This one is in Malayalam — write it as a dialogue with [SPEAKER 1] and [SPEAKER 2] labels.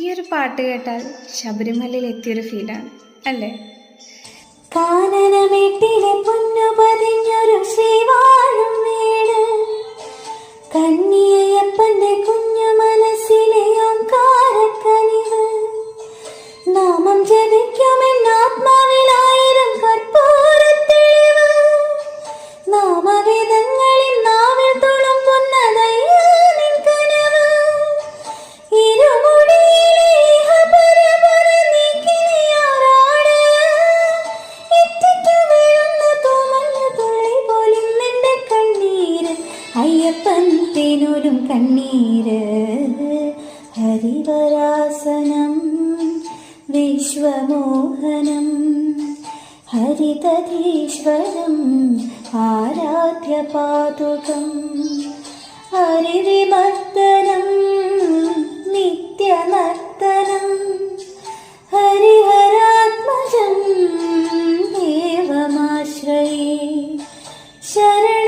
[SPEAKER 1] ഈ ഒരു പാട്ട് കേട്ടാൽ ശബരിമലയിൽ എത്തിയൊരു ഫീലാണ് അല്ലേ?
[SPEAKER 2] കാനനമേട്ടിലെ പൊന്നു പതിഞ്ഞൊരു ശ്രീവാഴും വീട്, കന്നിയപ്പന്റെ കുഞ്ഞു മനസ്സിലെ ഓംകാരക്കനിവ്, നാമം ജപിക്കുമെന്നാത്മാവിലായിരം കർപ്പൂരത്തെളിവ്, നാമവേദങ്ങളിൽ നാവിൽ തുളുമ്പുന്നതയ്യാ നിൻ കനവ്, ഇരുമുടിയിലെ ഇഹപരപര നീക്കിനിയാറാട്, ഇറ്റിറ്റു വീഴുന്ന തൂമഞ്ഞു തുള്ളി പോലിന്നെന്റെ കണ്ണീര്, അയ്യപ്പൻ തേനൂരും കണ്ണീര്. ഹരിവരാസനം വിശ്വമോഹനം ഹരിതധീശ്വരം ആരാധ്യപാതുകം, ഹരിവിമർദ്ദനം നിത്യനർത്തനം, ഹരിഹരാത്മജം ദേവമാശ്രയേ ശരണം.